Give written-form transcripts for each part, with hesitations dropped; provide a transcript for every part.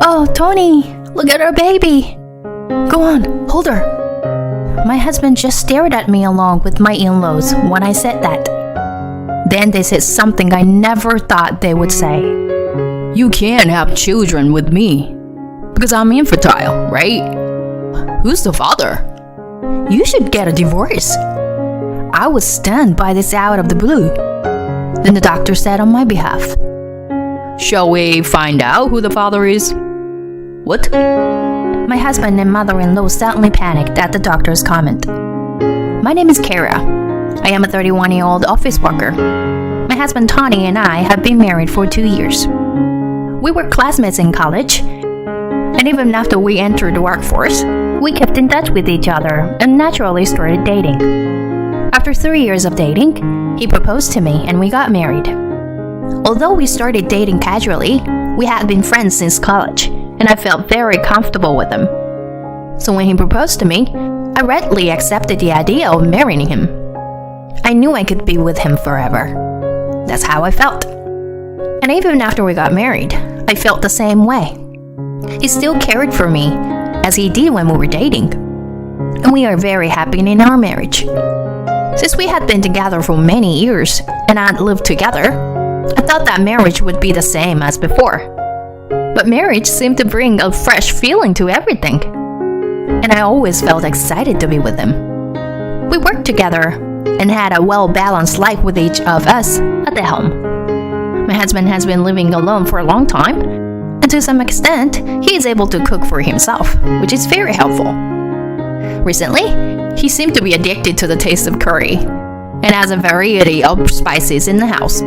Oh, Tony, look at our baby. Go on, hold her. My husband just stared at me along with my in-laws when I said that. Then they said something I never thought they would say. You can't have children with me because I'm infertile, right? Who's the father? You should get a divorce. I was stunned by this out of the blue. Then the doctor said on my behalf, Shall we find out who the father is? What? My husband and mother-in-law suddenly panicked at the doctor's comment. My name is Kara. I am a 31-year-old office worker. My husband Tony and I have been married for 2 years. We were classmates in college, and even after we entered the workforce, we kept in touch with each other and naturally started dating. After 3 years of dating, he proposed to me and we got married. Although we started dating casually, we had been friends since college, and I felt very comfortable with him. So when he proposed to me, I readily accepted the idea of marrying him. I knew I could be with him forever. That's how I felt. And even after we got married, I felt the same way. He still cared for me as he did when we were dating. And we are very happy in our marriage. Since we had been together for many years and had lived together, I thought that marriage would be the same as before. But marriage seemed to bring a fresh feeling to everything. And I always felt excited to be with him. We worked together and had a well-balanced life with each of us at the home. My husband has been living alone for a long time, and to some extent, he is able to cook for himself, which is very helpful. Recently, he seemed to be addicted to the taste of curry, and has a variety of spices in the house.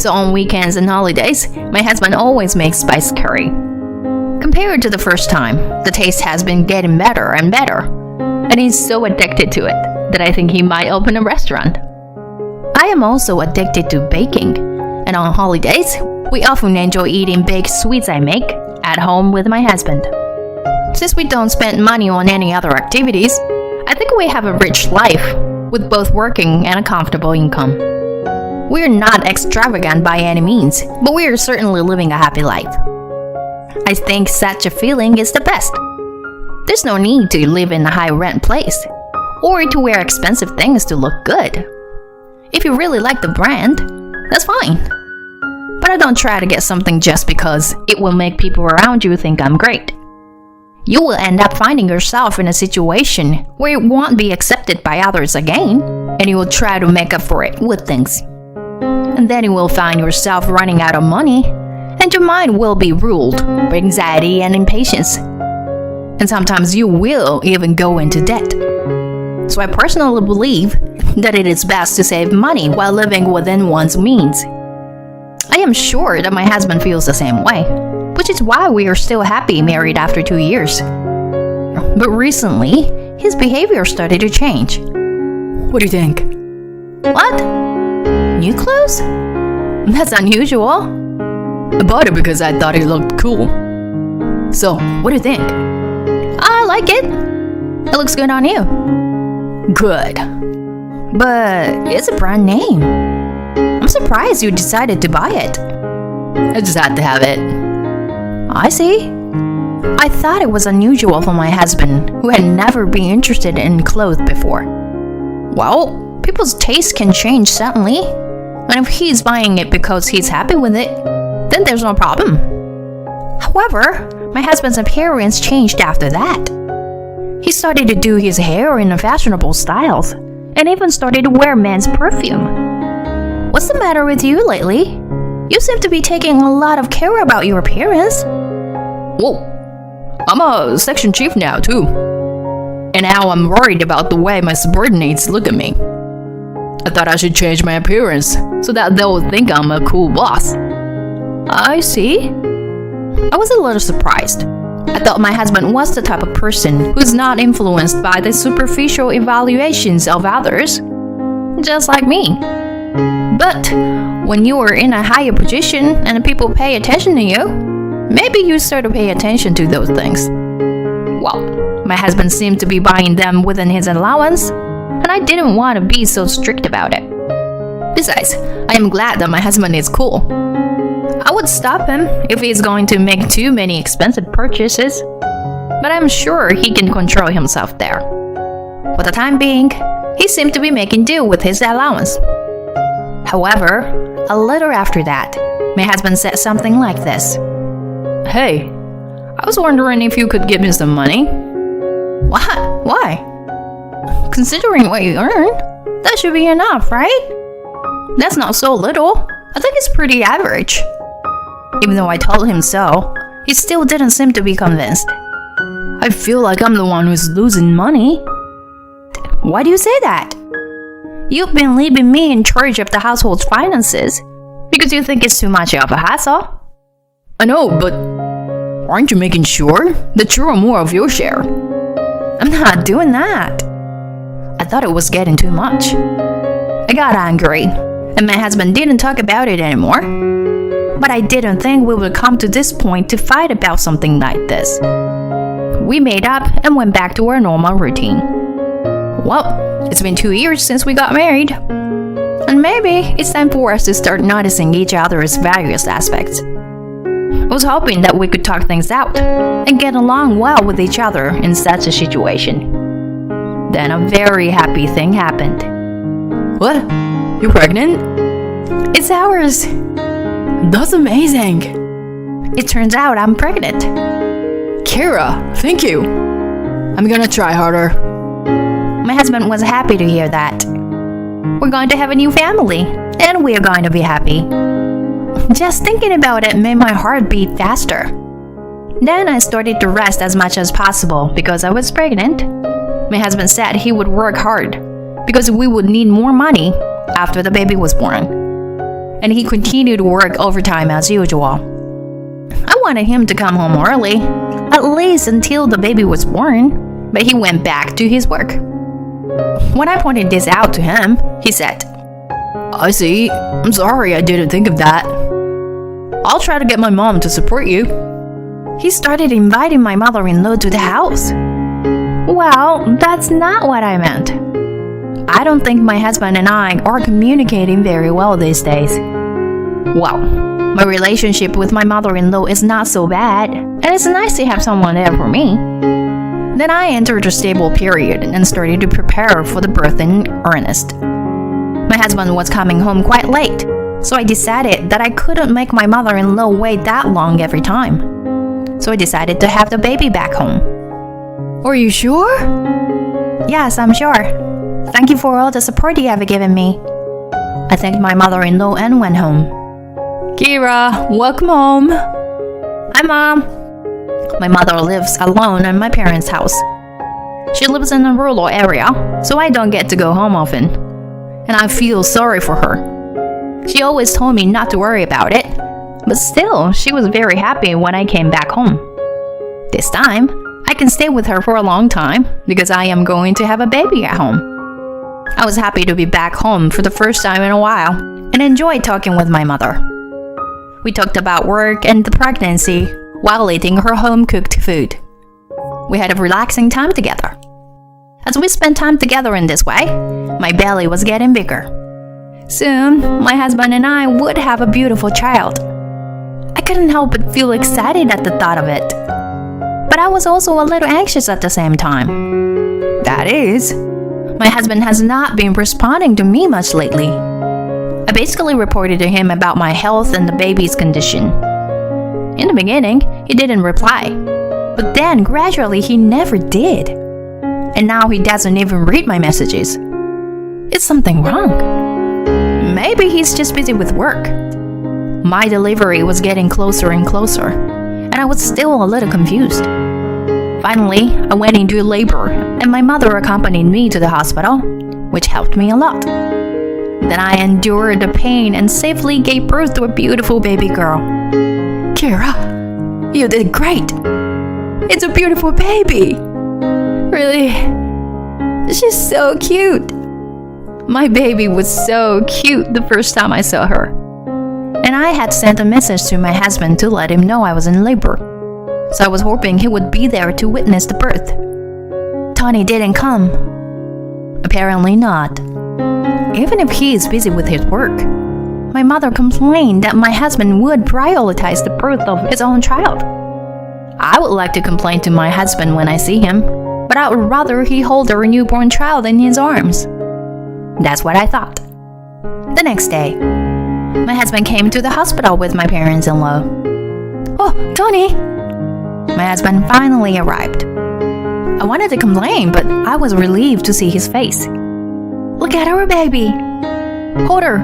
So on weekends and holidays, my husband always makes spiced curry. Compared to the first time, the taste has been getting better and better, and he's so addicted to it that I think he might open a restaurant. I am also addicted to baking, and on holidays, we often enjoy eating baked sweets I make at home with my husband. Since we don't spend money on any other activities, I think we have a rich life with both working and a comfortable income. We're not extravagant by any means, but we are certainly living a happy life. I think such a feeling is the best. There's no need to live in a high-rent place, or to wear expensive things to look good. If you really like the brand, that's fine. But I don't try to get something just because it will make people around you think I'm great. You will end up finding yourself in a situation where you won't be accepted by others again, and you will try to make up for it with things. And then you will find yourself running out of money, and your mind will be ruled by anxiety and impatience. And sometimes you will even go into debt. So I personally believe that it is best to save money while living within one's means. I am sure that my husband feels the same way, which is why we are still happy married after 2 years. But recently, his behavior started to change. What do you think? What? New clothes? That's unusual. I bought it because I thought it looked cool. So, what do you think? I like it. It looks good on you. Good. But it's a brand name. I'm surprised you decided to buy it. I just had to have it. I see. I thought it was unusual for my husband, who had never been interested in clothes before. Well, people's taste can change suddenly. And if he's buying it because he's happy with it, then there's no problem. However, my husband's appearance changed after that. He started to do his hair in fashionable styles, and even started to wear men's perfume. What's the matter with you lately? You seem to be taking a lot of care about your appearance. Whoa, I'm a section chief now too. And now I'm worried about the way my subordinates look at me. I thought I should change my appearance so that they'll think I'm a cool boss. I see. I was a little surprised. I thought my husband was the type of person who's not influenced by the superficial evaluations of others, just like me. But when you are in a higher position and people pay attention to you, maybe you start to pay attention to those things. Well, my husband seemed to be buying them within his allowance, and I didn't want to be so strict about it. Besides, I am glad that my husband is cool. I would stop him if he's going to make too many expensive purchases, but I'm sure he can control himself there. For the time being, he seemed to be making do with his allowance. However, a little after that, my husband said something like this. "Hey, I was wondering if you could give me some money." "What? Why?" "Considering what you earn, that should be enough, right?" "That's not so little. I think it's pretty average." Even though I told him so, he still didn't seem to be convinced. "I feel like I'm the one who's losing money." "Why do you say that?" "You've been leaving me in charge of the household's finances because you think it's too much of a hassle." "I know, but aren't you making sure that you're more of your share?" "I'm not doing that." I thought it was getting too much. I got angry, and my husband didn't talk about it anymore. But I didn't think we would come to this point to fight about something like this. We made up and went back to our normal routine. Well, it's been 2 years since we got married. And maybe it's time for us to start noticing each other's various aspects. I was hoping that we could talk things out and get along well with each other in such a situation. Then a very happy thing happened. "What? You're pregnant?" "It's ours." "That's amazing." "It turns out I'm pregnant." "Kira, thank you. I'm gonna try harder." My husband was happy to hear that. We're going to have a new family, and we are going to be happy. Just thinking about it made my heart beat faster. Then I started to rest as much as possible because I was pregnant. My husband said he would work hard because we would need more money after the baby was born. And he continued to work overtime as usual. I wanted him to come home early, at least until the baby was born, but he went back to his work. When I pointed this out to him, he said, "I see. I'm sorry I didn't think of that. I'll try to get my mom to support you." He started inviting my mother-in-law to the house. Well, that's not what I meant. I don't think my husband and I are communicating very well these days. Well, my relationship with my mother-in-law is not so bad, and it's nice to have someone there for me. Then I entered a stable period and started to prepare for the birth in earnest. My husband was coming home quite late, so I decided that I couldn't make my mother-in-law wait that long every time. So I decided to have the baby back home. "Are you sure?" "Yes, I'm sure. Thank you for all the support you have given me." I thanked my mother-in-law and went home. "Kira, welcome home." "Hi, Mom." My mother lives alone in my parents' house. She lives in a rural area, so I don't get to go home often. And I feel sorry for her. She always told me not to worry about it, but still, she was very happy when I came back home. This time, I can stay with her for a long time because I am going to have a baby at home. I was happy to be back home for the first time in a while and enjoyed talking with my mother. We talked about work and the pregnancy while eating her home-cooked food. We had a relaxing time together. As we spent time together in this way, my belly was getting bigger. Soon, my husband and I would have a beautiful child. I couldn't help but feel excited at the thought of it. But I was also a little anxious at the same time. That is, my husband has not been responding to me much lately. I basically reported to him about my health and the baby's condition. In the beginning, he didn't reply, but then gradually he never did. And now he doesn't even read my messages. Is something wrong? Maybe he's just busy with work. My delivery was getting closer and closer, and I was still a little confused. Finally, I went into labor, and my mother accompanied me to the hospital, which helped me a lot. Then I endured the pain and safely gave birth to a beautiful baby girl. "Kira, you did great. It's a beautiful baby." Really? She's so cute. My baby was so cute the first time I saw her. And I had sent a message to my husband to let him know I was in labor. So I was hoping he would be there to witness the birth. Tony didn't come. Apparently not. Even if he is busy with his work, my mother complained that my husband would prioritize the birth of his own child. I would like to complain to my husband when I see him, but I would rather he hold our newborn child in his arms. That's what I thought. The next day, my husband came to the hospital with my parents-in-law. "Oh, Tony!" My husband finally arrived. I wanted to complain, but I was relieved to see his face. "Look at our baby! Hold her!"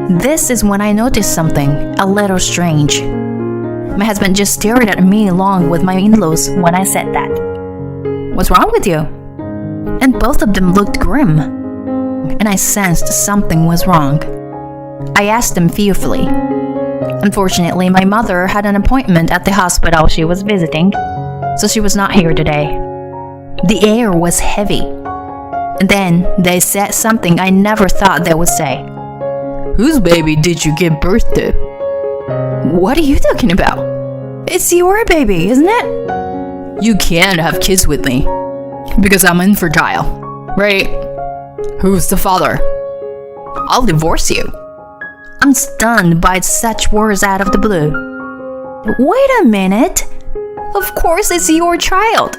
This is when I noticed something a little strange. My husband just stared at me along with my in-laws when I said that. "What's wrong with you?" And both of them looked grim, and I sensed something was wrong. I asked them fearfully. Unfortunately, my mother had an appointment at the hospital she was visiting, so she was not here today. The air was heavy. And then they said something I never thought they would say. Whose baby did you give birth to? "What are you talking about? It's your baby, isn't it?" You can't have kids with me because I'm infertile, right? Who's the father? I'll divorce you. I'm stunned by such words out of the blue. "Wait a minute. Of course it's your child,"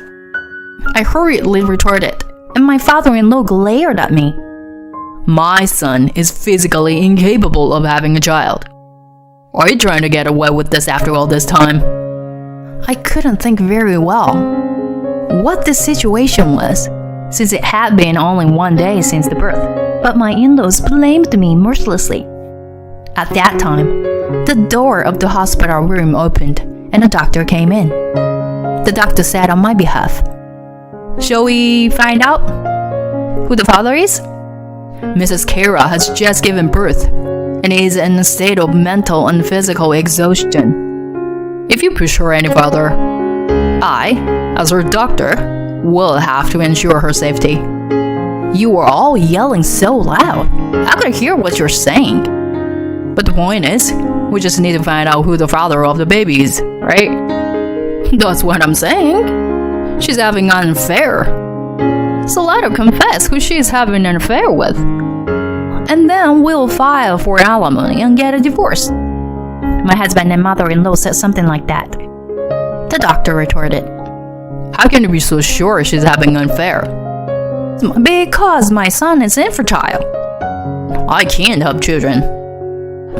I hurriedly retorted, and my father-in-law glared at me. My son is physically incapable of having a child. Are you trying to get away with this after all this time? I couldn't think very well what the situation was, since it had been only one day since the birth, but my in-laws blamed me mercilessly. At that time, the door of the hospital room opened and a doctor came in. The doctor said on my behalf, "Shall we find out who the father is?" Mrs. Kara has just given birth and is in a state of mental and physical exhaustion. If you push her any further, I, as her doctor, will have to ensure her safety. You are all yelling so loud. I could hear what you're saying. But the point is, we just need to find out who the father of the baby is, right? That's what I'm saying. She's having an affair. So let her confess who she's having an affair with. And then we'll file for alimony and get a divorce. My husband and mother-in-law said something like that. The doctor retorted, "How can you be so sure she's having an affair?" "Because my son is infertile." "I can't have children."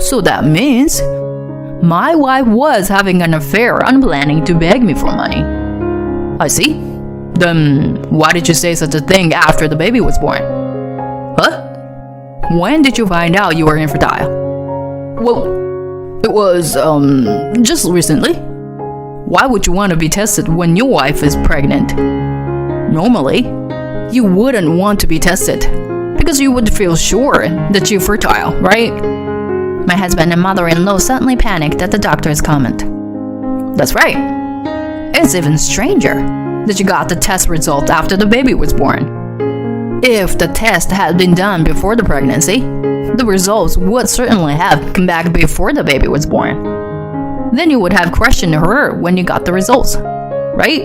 "So that means my wife was having an affair and planning to beg me for money." "I see. Then why did you say such a thing after the baby was born?" "Huh? When did you find out you were infertile?" "Well, it was, just recently." "Why would you want to be tested when your wife is pregnant?" "Normally, you wouldn't want to be tested because you would feel sure that you're fertile, right?" My husband and mother-in-law suddenly panicked at the doctor's comment. "That's right. It's even stranger that you got the test result after the baby was born. If the test had been done before the pregnancy, the results would certainly have come back before the baby was born. Then you would have questioned her when you got the results, right?"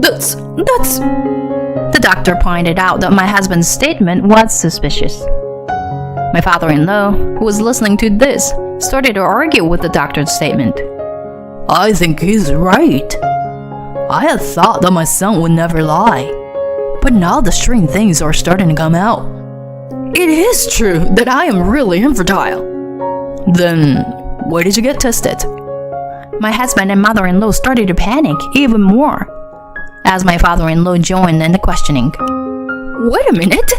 That's... The doctor pointed out that my husband's statement was suspicious. My father-in-law, who was listening to this, started to argue with the doctor's statement. "I think he's right. I had thought that my son would never lie. But now the strange things are starting to come out. It is true that I am really infertile. Then, why did you get tested?" My husband and mother-in-law started to panic even more as my father-in-law joined in the questioning. "Wait a minute.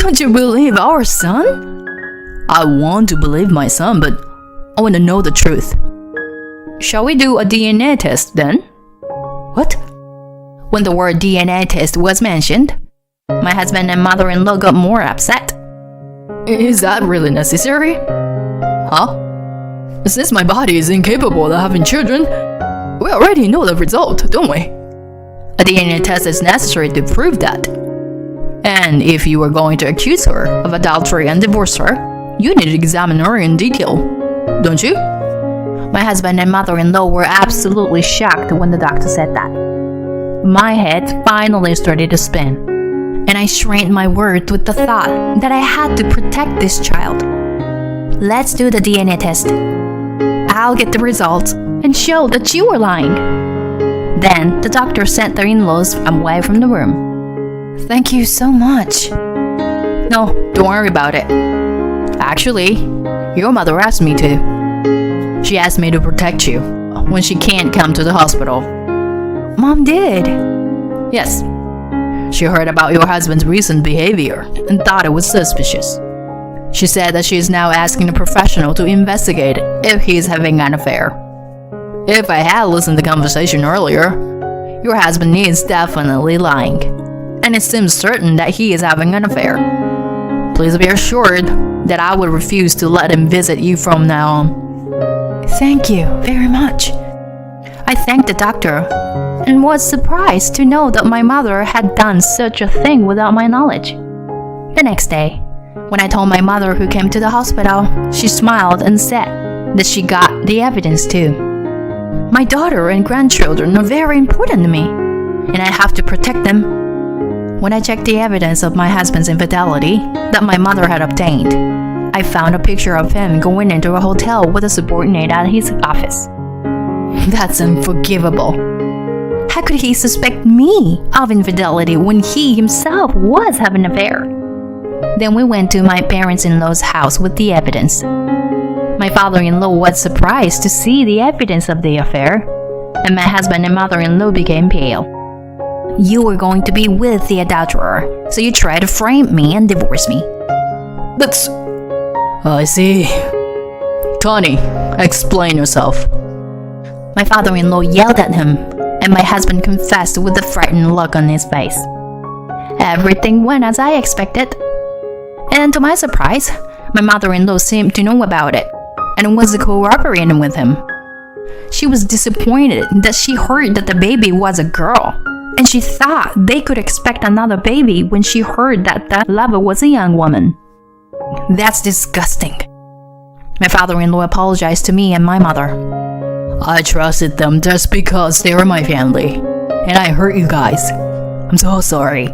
Don't you believe our son?" "I want to believe my son, but I want to know the truth." "Shall we do a DNA test then?" "What?" When the word DNA test was mentioned, my husband and mother-in-law got more upset. "Is that really necessary?" "Huh? Since my body is incapable of having children, we already know the result, don't we?" "A DNA test is necessary to prove that. And if you were going to accuse her of adultery and divorce her, you need to examine her in detail, don't you?" My husband and mother-in-law were absolutely shocked when the doctor said that. My head finally started to spin, and I strained my words with the thought that I had to protect this child. let's do the DNA test. I'll get the results and show that you were lying." Then the doctor sent their in-laws away from the room. Thank you so much. No, don't worry about it. Actually, your mother asked me to. She asked me to protect you when she can't come to the hospital. Mom did. Yes. She heard about your husband's recent behavior and thought it was suspicious. She said that she is now asking a professional to investigate if he is having an affair. If I had listened to the conversation earlier, your husband is definitely lying, and it seems certain that he is having an affair. Please be assured that I will refuse to let him visit you from now on. Thank you very much. I thanked the doctor and was surprised to know that my mother had done such a thing without my knowledge. The next day, when I told my mother who came to the hospital, she smiled and said that she got the evidence too. My daughter and grandchildren are very important to me, and I have to protect them. When I checked the evidence of my husband's infidelity that my mother had obtained, I found a picture of him going into a hotel with a subordinate at his office. That's unforgivable. How could he suspect me of infidelity when he himself was having an affair? Then we went to my parents-in-law's house with the evidence. My father-in-law was surprised to see the evidence of the affair, and my husband and mother-in-law became pale. You were going to be with the adulterer, so you tried to frame me and divorce me. That's... I see. Tony, explain yourself. My father-in-law yelled at him, and my husband confessed with a frightened look on his face. Everything went as I expected. And to my surprise, my mother-in-law seemed to know about it, and was cooperating with him. She was disappointed that she heard that the baby was a girl, and she thought they could expect another baby when she heard that the lover was a young woman. That's disgusting. My father-in-law apologized to me and my mother. I trusted them just because they were my family, and I hurt you guys. I'm so sorry.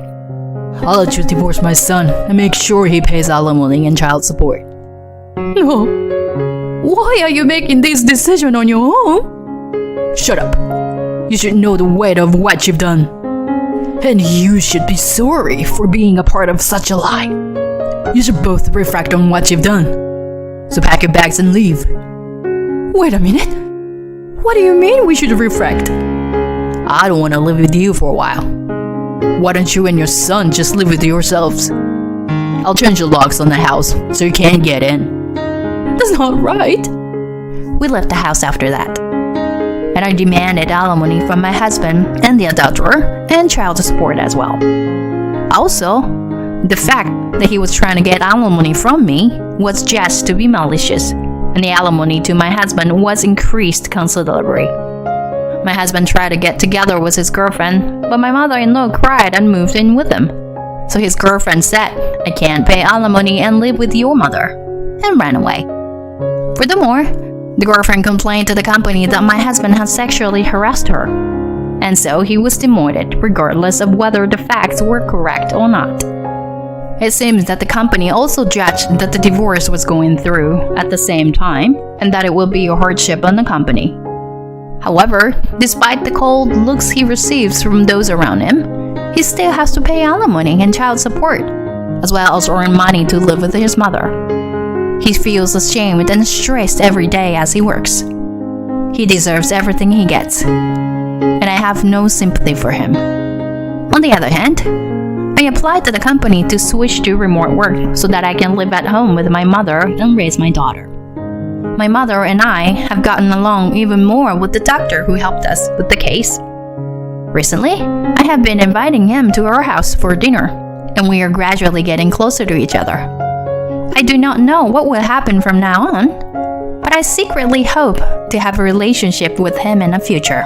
I'll let you divorce my son and make sure he pays alimony and child support. No. Why are you making this decision on your own? Shut up. You should know the weight of what you've done. And you should be sorry for being a part of such a lie. You should both reflect on what you've done. So pack your bags and leave. Wait a minute. What do you mean we should reflect? I don't want to live with you for a while. Why don't you and your son just live with yourselves? I'll change the locks on the house so you can't get in. That's not right. We left the house after that, and I demanded alimony from my husband and the adulterer and child support as well. Also, the fact that he was trying to get alimony from me was just to be malicious, and the alimony to my husband was increased considerably. My husband tried to get together with his girlfriend, but my mother-in-law cried and moved in with him. So his girlfriend said, "I can't pay alimony and live with your mother," and ran away. Furthermore, the girlfriend complained to the company that my husband had sexually harassed her, and so he was demoted regardless of whether the facts were correct or not. It seems that the company also judged that the divorce was going through at the same time, and that it will be a hardship on the company. However, despite the cold looks he receives from those around him, he still has to pay alimony and child support, as well as earn money to live with his mother. He feels ashamed and stressed every day as he works. He deserves everything he gets, and I have no sympathy for him. On the other hand, I applied to the company to switch to remote work so that I can live at home with my mother and raise my daughter. My mother and I have gotten along even more with the doctor who helped us with the case. Recently, I have been inviting him to our house for dinner, and we are gradually getting closer to each other. I do not know what will happen from now on, but I secretly hope to have a relationship with him in the future.